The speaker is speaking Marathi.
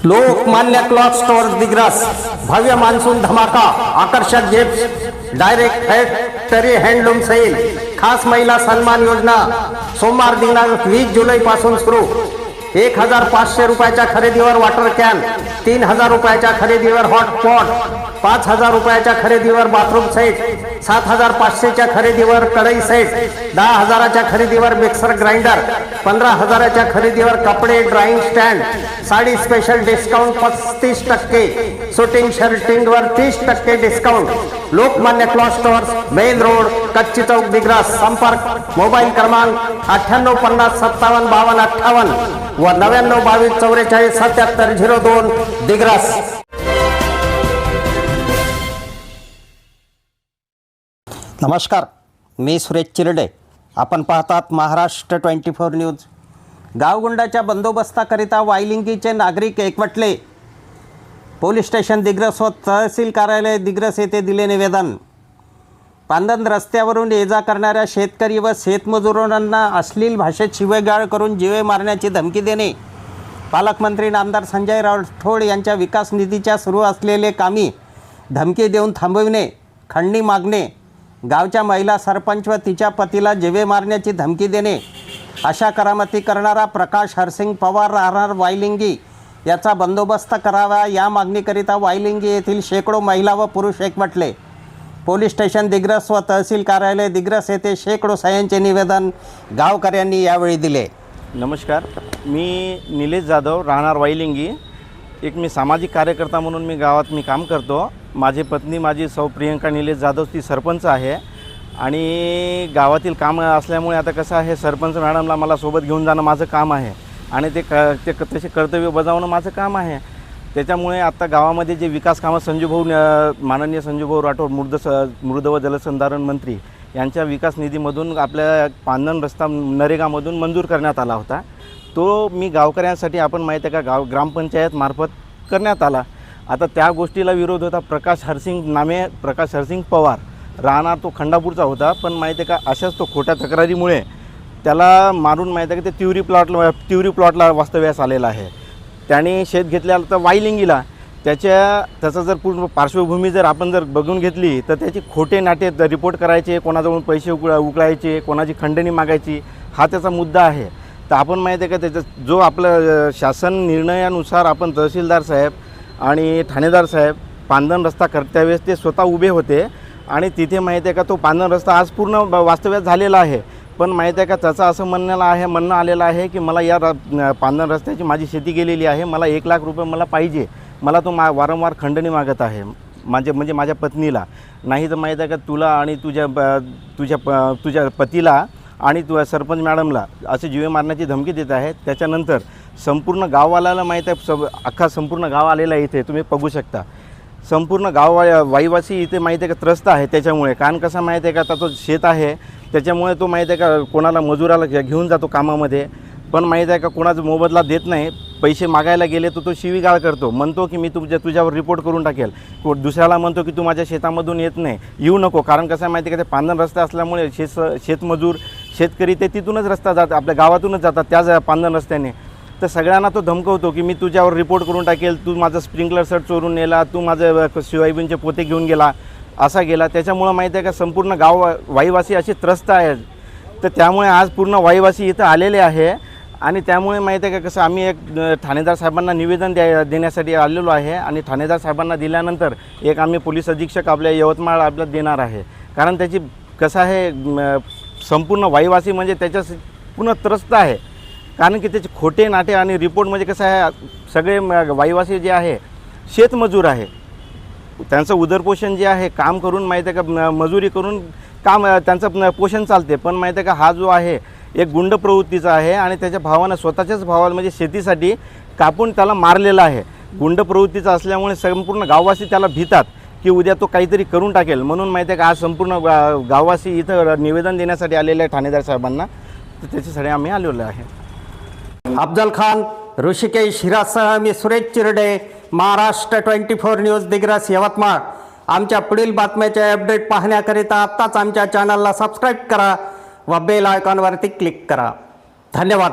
लोकमान्य क्लॉथ स्टोअर दिग्रस भव्य मान्सून धमाका, आकर्षक gift, direct factory handloom sale, खास महिला सन्मान योजना सोमवार दिनांक 20 जुलै पासून सुरू। 1500 रुपयाच्या खरेदीवर वॉटर कॅन, 3000 रुपयाच्या खरेदीवर हॉट पॉट, 5000 रुपयाच्या खरेदीवर बाथरूम सेट, 7500च्या खरेदीवर कढई सेट, 10000च्या खरेदीवर मिक्सर ग्राइंडर, 15000च्या खरेदीवर कपडे drying stand, sari special discount 35%, shooting शर्टिंगवर 30% discount. Lokmanya cloth stores, main road, Kacchi Chowk, Digras. संपर्क मोबाईल क्रमांक 98 50 57 52 58 व 99 22 44 77 02 दिग्रस। नमस्कार, मी सुरेश चिरडे। आपण पाहतात महाराष्ट्र 24 न्यूज। गावगुंडाच्या बंदोबस्ताकरिता वायलिंगीचे नागरिक एकवटले। पोलीस स्टेशन दिग्रस व तहसील कार्यालय दिग्रस येथे दिले निवेदन। पांदन रस्त्यावरून ये जा करणाऱ्या शेतकरी व शेतमजुरांना अश्लील भाषेत शिवेगाळ करून जीवे मारण्याची धमकी देणे, पालकमंत्री नामदार संजय राठोड यांच्या विकास निधीच्या सुरू असलेले कामी धमकी देऊन थांबविणे, खंडणी मागणे, गावच्या महिला सरपंच व तिच्या पतीला जीवे मारण्याची धमकी देणे अशा करामती करणारा प्रकाश हरसिंग पवार राहणार वायलिंगी याचा बंदोबस्त करावा, या मागणीकरिता वायलिंगी येथील शेकडो महिला व पुरुष एकवटले। पोलीस स्टेशन दिग्रस व तहसील कार्यालय दिग्रस येथे शेकडो सह्यांचे निवेदन गावकऱ्यांनी यावेळी दिले। नमस्कार, मी निलेश जाधव, राहणार वायलिंगी। मी सामाजिक कार्यकर्ता म्हणून गावात काम करतो। माझी पत्नी माझी सौ प्रियंका निलेश जाधव ती सरपंच आहे आणि गावातील काम असल्यामुळे आता कसं आहे, सरपंच मॅडमला मला सोबत घेऊन जाणं माझं काम आहे आणि ते तसे कर्तव्य बजावणं माझं काम आहे। त्याच्यामुळे आता गावामध्ये जे विकास कामं माननीय संजूभाऊ राठोड मृद व जलसंधारण मंत्री यांच्या विकास निधीमधून आपल्या पांदन रस्ता नरेगामधून मंजूर करण्यात आला होता। तो मी गावकऱ्यांसाठी आपण माहिती आहे का ग्रामपंचायत मार्फत करण्यात आला। आता त्या गोष्टीला विरोध होता। प्रकाश हरसिंग पवार राहणार तो खंडापूरचा होता, पण माहिती आहे का अशाच तो खोट्या तक्रारीमुळे त्याला मारून माहिती आहे का ते तिवरी प्लॉटला वास्तव्यास आलेला आहे। त्याने शेत घेतलेलं तर वायलिंगीला त्याचं जर पूर्ण पार्श्वभूमी जर आपण बघून घेतली तर त्याची खोटे नाटे रिपोर्ट करायचे, कोणाजवळून पैसे उकळायचे, कोणाची खंडणी मागायची, हा त्याचा मुद्दा आहे। तर आपण माहिती आहे का त्याचं जो आपलं शासन निर्णयानुसार आपण तहसीलदार साहेब आणि ठाणेदार साहेब पांदन रस्ता करत्यावेळेस ते स्वतः उभे होते आणि तिथे माहिती आहे का तो पांदन रस्ता आज पूर्ण वास्तव्यात झालेला आहे। पण माहिती आहे का त्याचं असं म्हणणं आलेलं आहे की मला या पांदन रस्त्याची माझी शेती गेलेली आहे, मला 1 लाख रुपये मला पाहिजे, मला तो वारंवार खंडणी मागत आहे म्हणजे माझ्या पत्नीला। नाही तर माहीत आहे का तुला आणि तुझ्या पतीला आणि सरपंच मॅडमला असे जीवे मारण्याची धमकी देत आहे। त्याच्यानंतर संपूर्ण गाववाल्याला माहीत आहे, संपूर्ण गाव आलेला आहे, इथे तुम्ही बघू शकता। संपूर्ण गाव वाईवासी इथे माहीत आहे का त्रस्त आहे त्याच्यामुळे। कारण कसं माहीत आहे का आता तो शेत आहे त्याच्यामुळे तो माहीत आहे का कोणाला मजुराला घेऊन जातो कामामध्ये, पण माहीत आहे का कोणाचा मोबदला देत नाही। पैसे मागायला गेले तर तो शिवीगाळ करतो, म्हणतो की मी तुझ्यावर रिपोर्ट करून टाकेल, दुसऱ्याला म्हणतो की तू माझ्या शेतामधून येऊ नको। कारण कसं माहिती आहे का ते पांदन रस्ता असल्यामुळे शेतमजूर शेतकरी ते तिथूनच रस्ता जातात, आपल्या गावातूनच जातात त्याच पांदन रस्त्याने। तर सगळ्यांना तो धमकवतो की मी तुझ्यावर रिपोर्ट करून टाकेल, तू माझं स्प्रिंकलर सेट चोरून नेला, तू माझं सोयाबीनचे पोते घेऊन गेला, असा गेला। त्याच्यामुळं माहिती आहे का संपूर्ण गाव वाईवासी असे त्रस्त आहेत। तर त्यामुळे आज पूर्ण वाईवासी इथं आलेले आहे आणि त्यामुळे माहिती आहे का कसं आम्ही एक ठाणेदार साहेबांना निवेदन देण्यासाठी आलेलो आहे आणि ठाणेदार साहेबांना दिल्यानंतर एक आम्ही पोलीस अधीक्षक आपल्या यवतमाळ आपल्याला देणार आहे। कारण त्याची कसं आहे संपूर्ण वाईवासी म्हणजे त्याच्या पूर्ण त्रस्त आहे। कारण की त्याचे खोटे नाटे आणि रिपोर्ट म्हणजे कसं आहे, सगळे वाईवासी जे आहे शेतमजूर आहे, त्यांचं उदरपोषण जे आहे काम करून माहिती आहे का मजुरी करून त्यांचं पोषण चालते। पण माहिती आहे का हा जो आहे एक गुंड प्रवृत्तीचा आहे आणि त्याच्या भावानं स्वतःच्याच भावाला म्हणजे शेतीसाठी कापून त्याला मारलेला आहे। गुंड प्रवृत्तीचा असल्यामुळे संपूर्ण गाववासी त्याला भीतात की उद्या तो काहीतरी करून टाकेल। म्हणून माहिती आहे का आज संपूर्ण गाववासी इथं निवेदन देण्यासाठी आलेले आहे ठाणेदार साहेबांना, तर त्याच्यासाठी आम्ही आलेलो आहे। अफजल खान, ऋषिकेश हिरासह मी सुरेश चिरडे, महाराष्ट्र 24 न्यूज दिग्रस यवतमाळ। आमच्या पुढील बातम्याचे अपडेट पाहण्याकरिता आत्ताच आमच्या चॅनलला सबस्क्राईब करा व बेल आयकॉनवरती क्लिक करा। धन्यवाद।